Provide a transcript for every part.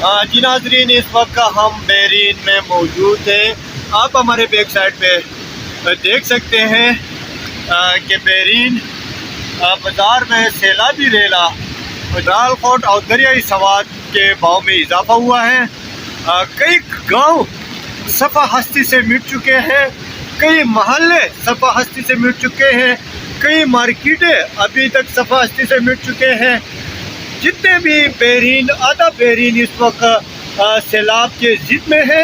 जी नाजरीन, इस वक्त हम बहरीन में मौजूद हैं। आप हमारे बैक साइड पे देख सकते हैं कि बहरीन बाज़ार में सैलाबी रेला दालकोट और दरियाई सवाद के भाव में इजाफा हुआ है। कई गांव सफ़ा हस्ती से मिट चुके हैं, कई महल्ले सफ़ा हस्ती से मिट चुके हैं, कई मार्केटें अभी तक सफ़ा हस्ती से मिट चुके हैं। जितने भी बहरीन, आधा बहरीन इस वक्त सैलाब के ज़िद में है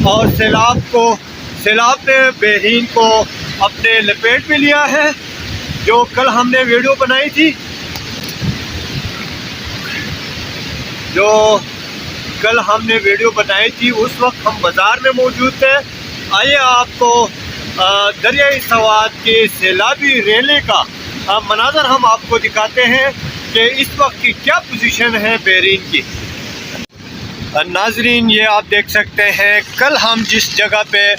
और सैलाब ने बहरीन को अपने लपेट में लिया है। जो कल हमने वीडियो बनाई थी, उस वक्त हम बाज़ार में मौजूद थे। आइए आपको दरियाई सवाद के सैलाबी रेले का मनाज़र हम आपको दिखाते हैं कि इस वक्त की क्या पोजीशन है बहरीन की। नाजरीन, ये आप देख सकते हैं, कल हम जिस जगह पे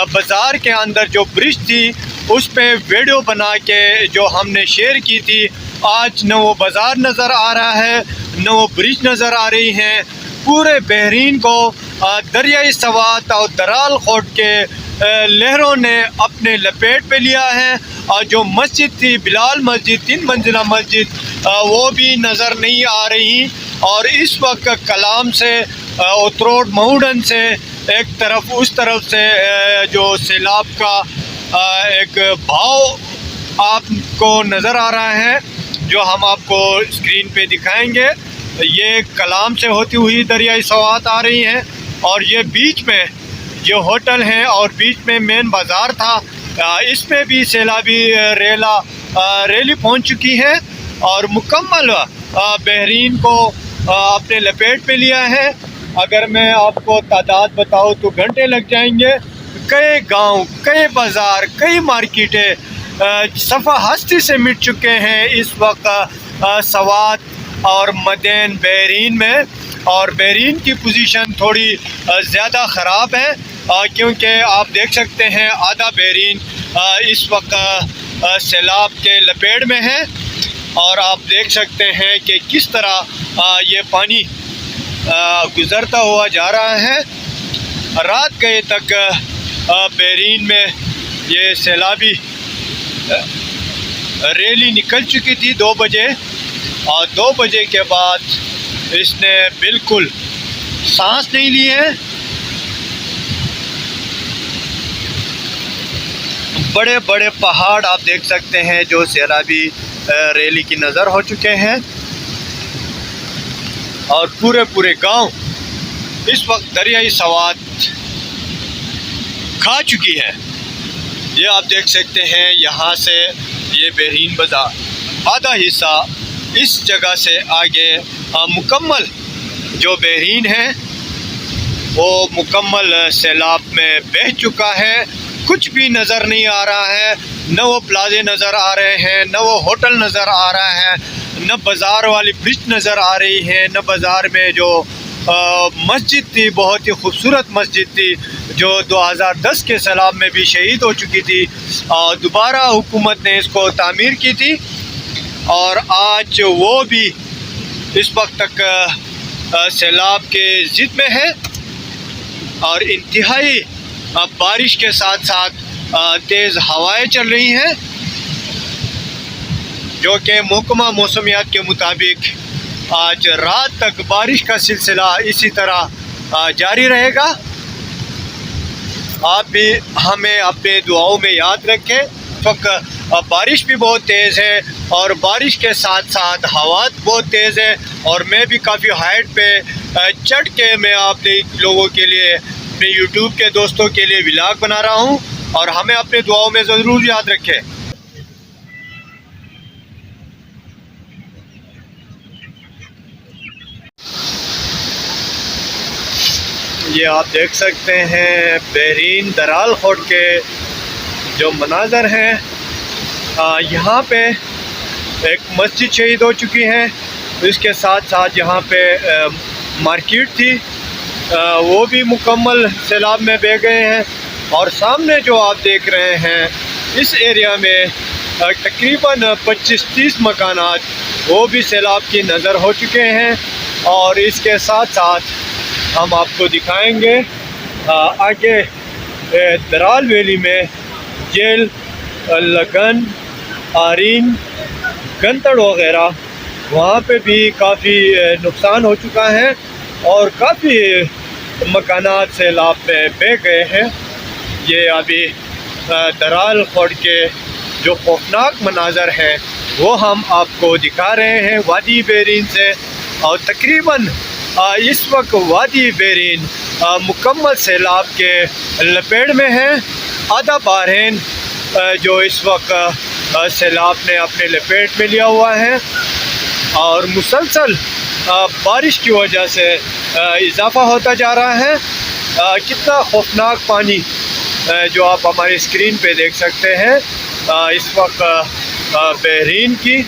बाज़ार के अंदर जो ब्रिज थी उस पे वीडियो बना के जो हमने शेयर की थी, आज न वो बाज़ार नज़र आ रहा है न वो ब्रिज नज़र आ रही हैं। पूरे बहरीन को दरियाई सवाद और दालकोट के लहरों ने अपने लपेट पे लिया है। और जो मस्जिद थी, बिलाल मस्जिद, 3 मंजिला मस्जिद, वो भी नज़र नहीं आ रही। और इस वक्त कलाम से उतरोड मऊडन से एक तरफ उस तरफ से जो सैलाब का एक भाव आपको नज़र आ रहा है, जो हम आपको स्क्रीन पे दिखाएंगे। ये कलाम से होती हुई दरियाई सवाद आ रही हैं और ये बीच में जो होटल हैं और बीच में मेन बाज़ार था, इसमें भी सैलाबी रैली पहुंच चुकी है और मुकम्मल बहरीन को अपने लपेट में लिया है। अगर मैं आपको तादाद बताऊं तो घंटे लग जाएंगे। कई गांव, कई बाज़ार, कई मार्केटें सफ़ा हस्ती से मिट चुके हैं इस वक्त सवाद और मदैन बहरीन में। और बहरीन की पोजीशन थोड़ी ज़्यादा ख़राब है क्योंकि आप देख सकते हैं आधा बहरीन इस वक्त सैलाब के लपेट में है। और आप देख सकते हैं कि किस तरह ये पानी गुज़रता हुआ जा रहा है। रात गए तक बहरीन में ये सैलाबी रैली निकल चुकी थी 2 बजे, और 2 बजे के बाद इसने बिल्कुल सांस नहीं ली है। बड़े बड़े पहाड़ आप देख सकते हैं जो सैलाबी रैली की नज़र हो चुके हैं और पूरे गांव इस वक्त दरियाई सवाद खा चुकी है। ये आप देख सकते हैं, यहाँ से ये बहरीन बाज़ार आधा हिस्सा इस जगह से आगे मुकम्मल जो बहरीन है वो मुकम्मल सैलाब में बह चुका है। कुछ भी नज़र नहीं आ रहा है, न वो प्लाजे नज़र आ रहे हैं, न वो होटल नज़र आ रहा है, न बाज़ार वाली ब्रिज नज़र आ रही है, न बाज़ार में जो मस्जिद थी, बहुत ही खूबसूरत मस्जिद थी जो 2010 के सैलाब में भी शहीद हो चुकी थी और दोबारा हुकूमत ने इसको तामीर की थी। और आज वो भी इस वक्त तक सैलाब के ज़िद में है और इंतहाई बारिश के साथ साथ तेज़ हवाएं चल रही हैं, जो कि महकमा मौसमियात के मुताबिक आज रात तक बारिश का सिलसिला इसी तरह जारी रहेगा। आप भी हमें अपने दुआओं में याद रखें। तो बारिश भी बहुत तेज़ है और बारिश के साथ साथ हवा बहुत तेज़ है और मैं भी काफ़ी हाइट पे चढ़ के मैं आप लोगों के लिए, अपने यूट्यूब के दोस्तों के लिए व्लॉग बना रहा हूँ और हमें अपने दुआओं में ज़रूर याद रखें। ये आप देख सकते हैं बहरीन दालकोट के जो मनाज़र हैं। यहाँ पे एक मस्जिद शहीद हो चुकी है, इसके साथ साथ यहाँ पे मार्केट थी, वो भी मुकम्मल सैलाब में बह गए हैं। और सामने जो आप देख रहे हैं इस एरिया में तकरीबन 25-30 मकानात वो भी सैलाब की नज़र हो चुके हैं। और इसके साथ साथ ہم آپ کو دکھائیں گے۔ آگے درال ویلی میں جیل، لگن، آرین، گنتڑ وغیرہ وہاں پہ بھی کافی نقصان ہو چکا ہے اور کافی مکانات سیلاب میں بہہ گئے ہیں۔ یہ ابھی درال خورد کے جو خوفناک مناظر ہیں وہ ہم آپ کو دکھا رہے ہیں وادی بیرین سے، اور تقریباً اس وقت وادی بیرین مکمل سیلاب کے لپیٹ میں ہے۔ آدھا بحرین جو اس وقت سیلاب نے اپنے لپیٹ میں لیا ہوا ہے، اور مسلسل بارش کی وجہ سے اضافہ ہوتا جا رہا ہے۔ کتنا خوفناک پانی جو آپ ہماری اسکرین پہ دیکھ سکتے ہیں اس وقت بحرین کی۔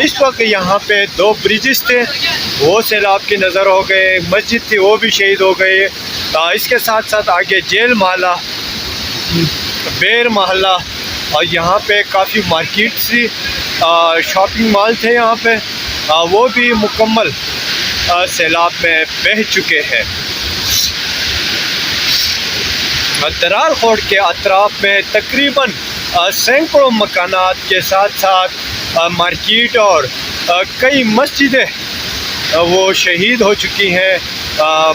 اس وقت یہاں پہ 2 برجز تھے، وہ سیلاب کی نظر ہو گئے، مسجد تھی وہ بھی شہید ہو گئے۔ اس کے ساتھ ساتھ آگے جیل محلہ، بیر محلہ، اور یہاں پہ کافی مارکیٹ تھی، شاپنگ مال تھے یہاں پہ، وہ بھی مکمل سیلاب میں بہہ چکے ہیں۔ درال خورد کے اطراف میں تقریباً سینکڑوں مکانات کے ساتھ ساتھ مارکیٹ اور کئی مسجدیں وہ شہید ہو چکی ہیں۔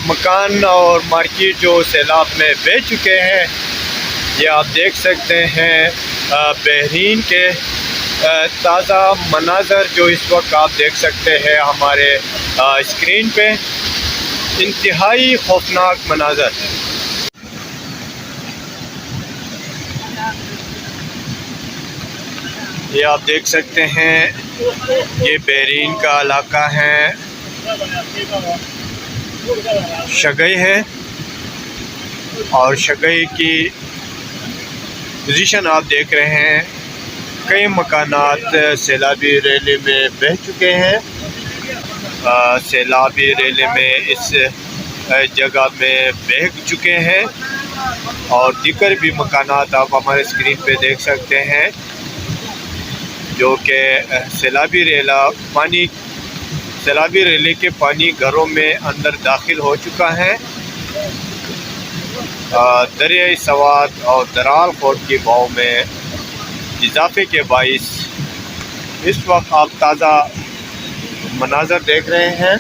مکان اور مارکیٹ جو سیلاب میں بہہ چکے ہیں، یہ آپ دیکھ سکتے ہیں بحرین کے تازہ مناظر جو اس وقت آپ دیکھ سکتے ہیں ہمارے اسکرین پہ، انتہائی خوفناک مناظر۔ یہ آپ دیکھ سکتے ہیں یہ بحرین کا علاقہ ہے، شگئی ہے، اور شگئی کی پوزیشن آپ دیکھ رہے ہیں۔ کئی مکانات سیلابی ریلے میں بہہ چکے ہیں۔ سیلابی ریلے میں اس جگہ میں بہہ چکے ہیں، اور دیگر بھی مکانات آپ ہمارے اسکرین پہ دیکھ سکتے ہیں جو کہ سیلابی ریلے کے پانی گھروں میں اندر داخل ہو چکا ہے۔ دریائے سوات اور درال خورد کی بہاؤ میں اضافے کے باعث اس وقت آپ تازہ مناظر دیکھ رہے ہیں۔